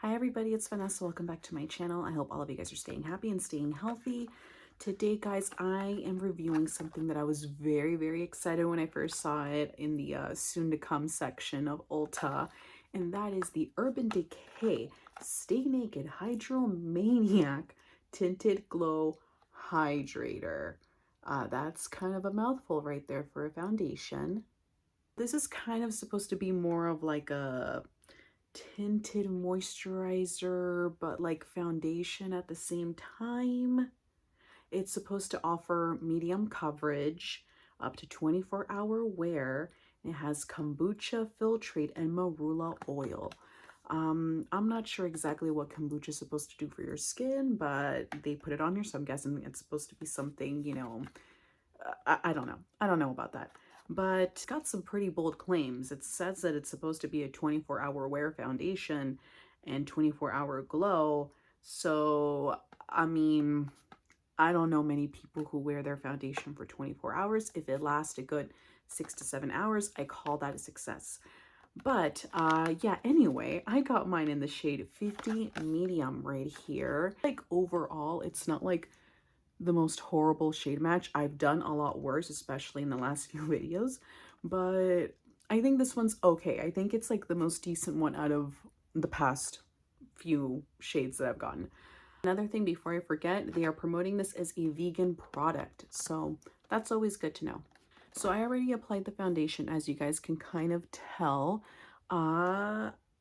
Hi everybody, it's Vanessa. Welcome back to my channel. I hope all of you guys are staying happy and staying healthy. Today, guys, I am reviewing something that I was very excited when I first saw it in the soon-to-come section of Ulta, and that is the Urban Decay Stay Naked Hydromaniac Tinted Glow Hydrator. That's kind of a mouthful right there for a foundation. This is kind of supposed to be more of like a tinted moisturizer, but like foundation at the same time. It's supposed to offer medium coverage, up to 24-hour wear. It has kombucha filtrate and marula oil. I'm not sure exactly what kombucha is supposed to do for your skin, but they put it on here, so I'm guessing it's supposed to be something, you know, I don't know. I don't know about that. But it's got some pretty bold claims. It says that it's supposed to be a 24-hour wear foundation and 24-hour glow. So, I mean, I don't know many people who wear their foundation for 24 hours. If it lasts a good 6 to 7 hours, I call that a success. But yeah, anyway, I got mine in the shade 50 medium right here. Like overall, it's not like the most horrible shade match. I've done a lot worse, especially in the last few videos, but I think this one's okay. I think it's like the most decent one out of the past few shades that I've gotten. Another thing before I forget, they are promoting this as a vegan product, so that's always good to know. So I already applied the foundation, as you guys can kind of tell.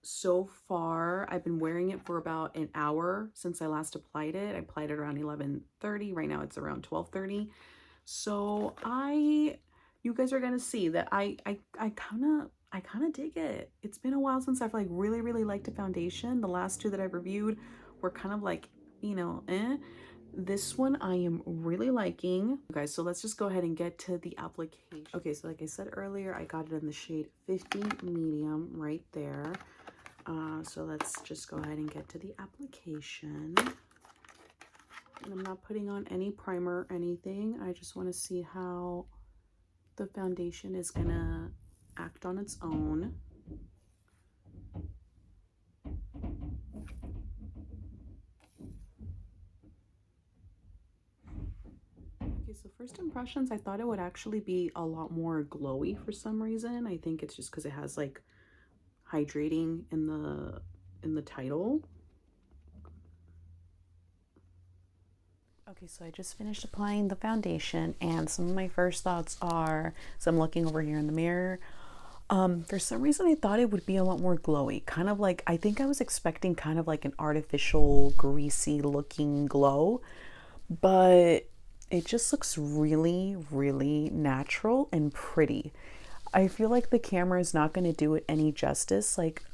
So far, I've been wearing it for about an hour since I last applied it. I applied it around 11:30. Right now it's around 12:30. So you guys are gonna see that I kind of dig it. It's been a while since I've like really liked a foundation. The last two that I've reviewed were kind of like, you know, eh. This one I am really liking. Okay, so let's just go ahead and get to the application. Okay, so like I said earlier, I got it in the shade 50 medium right there. So let's just go ahead and get to the application. And I'm not putting on any primer or anything. I just want to see how the foundation is gonna act on its own. Okay, so first impressions, I thought it would actually be a lot more glowy for some reason. I think it's just because it has like hydrating in the title. Okay, so I just finished applying the foundation, and some of my first thoughts are, so I'm looking over here in the mirror. For some reason I thought it would be a lot more glowy, kind of like, I think I was expecting kind of like an artificial greasy looking glow, but it just looks really natural and pretty. I feel like the camera is not going to do it any justice. Like,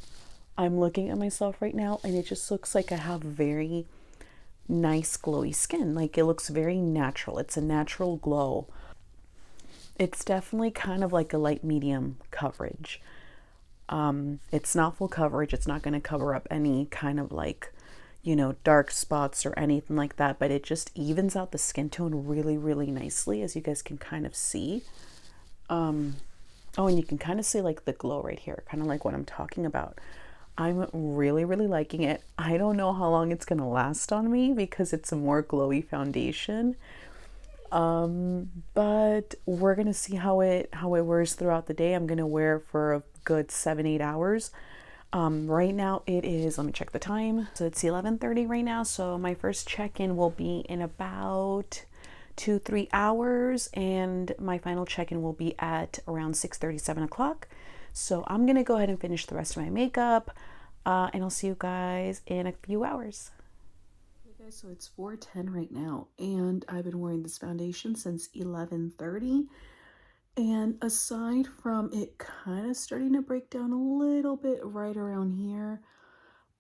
I'm looking at myself right now and it just looks like I have very nice glowy skin. Like, it looks very natural. It's a natural glow. It's definitely kind of like a light medium coverage. It's not full coverage. It's not going to cover up any kind of like, you know, dark spots or anything like that, but it just evens out the skin tone really nicely, as you guys can kind of see. Oh, and you can kind of see like the glow right here, kind of like what I'm talking about. I'm really liking it. I don't know how long it's gonna last on me because it's a more glowy foundation. But we're gonna see how it wears throughout the day. I'm gonna wear it for a good 7-8 hours. Right now it is, let me check the time. So it's 11:30 right now. So my first check-in will be in about 2-3 hours, and my final check-in will be at around 6:30, 7 o'clock. So I'm gonna go ahead and finish the rest of my makeup, and I'll see you guys in a few hours. Okay guys, so it's 4:10 right now, and I've been wearing this foundation since 11:30. And aside from it kind of starting to break down a little bit right around here,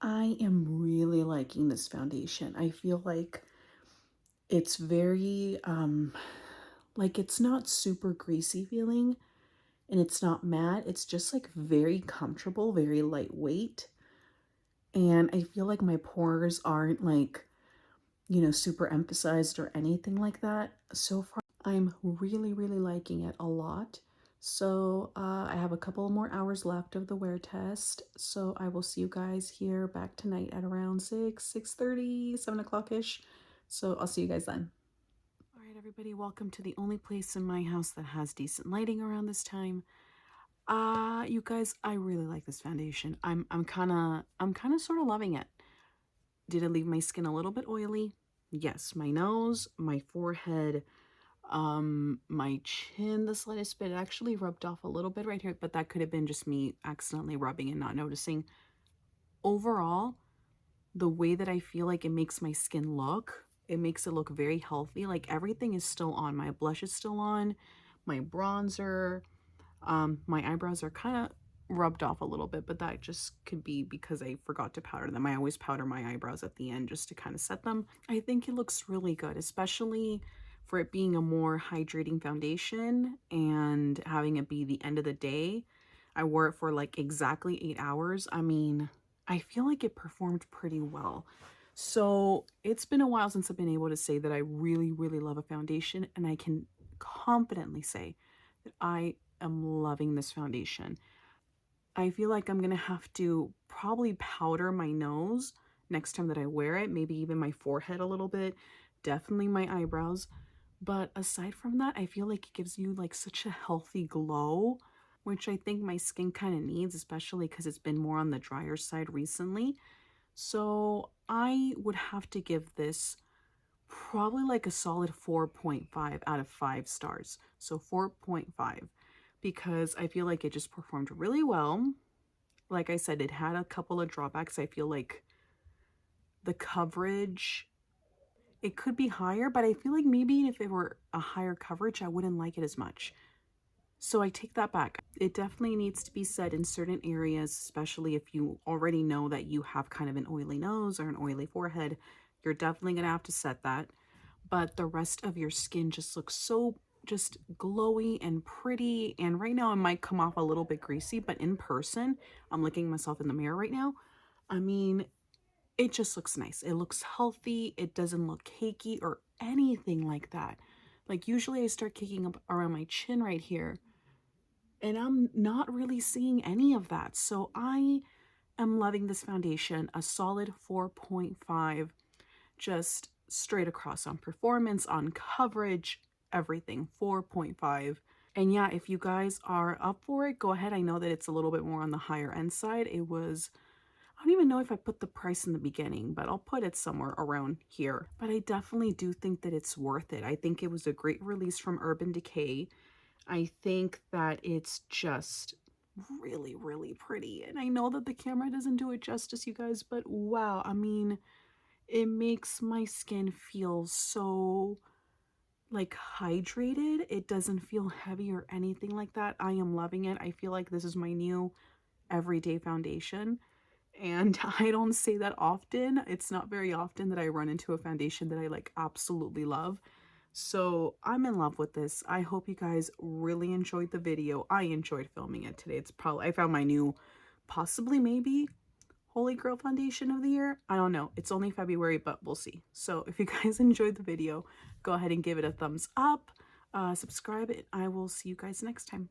I am really liking this foundation. I feel like it's very, like, it's not super greasy feeling and it's not matte. It's just like very comfortable, very lightweight. And I feel like my pores aren't like, you know, super emphasized or anything like that. So far, I'm really liking it a lot. So I have a couple more hours left of the wear test. So I will see you guys here back tonight at around 6:30, 7 o'clock-ish. So I'll see you guys then. All right, everybody, welcome to the only place in my house that has decent lighting around this time. You guys, I really like this foundation. I'm kind of sort of loving it. Did it leave my skin a little bit oily? Yes, my nose, my forehead, my chin, the slightest bit. It actually rubbed off a little bit right here, but that could have been just me accidentally rubbing and not noticing. Overall, the way that I feel like it makes my skin look, it makes it look very healthy. Like everything is still on. My blush is still on, my bronzer, my eyebrows are kind of rubbed off a little bit, but that just could be because I forgot to powder them. I always powder my eyebrows at the end just to kind of set them. I think it looks really good, especially for it being a more hydrating foundation and having it be the end of the day. I wore it for like exactly 8 hours. I mean, I feel like it performed pretty well. So it's been a while since I've been able to say that I really, really love a foundation, and I can confidently say that I am loving this foundation. I feel like I'm going to have to probably powder my nose next time that I wear it, maybe even my forehead a little bit, definitely my eyebrows. But aside from that, I feel like it gives you like such a healthy glow, which I think my skin kind of needs, especially because it's been more on the drier side recently. So I would have to give this probably like a solid 4.5 out of 5 stars. So 4.5, because I feel like it just performed really well. Like I said, it had a couple of drawbacks. I feel like the coverage, it could be higher, but I feel like maybe if it were a higher coverage, I wouldn't like it as much. So I take that back. It definitely needs to be set in certain areas, especially if you already know that you have kind of an oily nose or an oily forehead. You're definitely going to have to set that. But the rest of your skin just looks so just glowy and pretty. And right now it might come off a little bit greasy, but in person, I'm looking myself in the mirror right now. I mean, it just looks nice. It looks healthy. It doesn't look cakey or anything like that. Like usually I start kicking up around my chin right here, and I'm not really seeing any of that. So I am loving this foundation. A solid 4.5, just straight across on performance, on coverage, everything. 4.5. And yeah, if you guys are up for it, go ahead. I know that it's a little bit more on the higher end side. It was, I don't even know if I put the price in the beginning, but I'll put it somewhere around here. But I definitely do think that it's worth it. I think it was a great release from Urban Decay. I think that it's just really, really pretty. And I know that the camera doesn't do it justice, you guys, but wow, I mean, it makes my skin feel so like hydrated. It doesn't feel heavy or anything like that. I am loving it. I feel like this is my new everyday foundation. And I don't say that often. It's not very often that I run into a foundation that I like absolutely love. So I'm in love with this. I hope you guys really enjoyed the video. I enjoyed filming it today. It's probably, I found my new, possibly maybe, Holy Grail foundation of the year. I don't know. It's only February, but we'll see. So if you guys enjoyed the video, go ahead and give it a thumbs up, subscribe, and I will see you guys next time.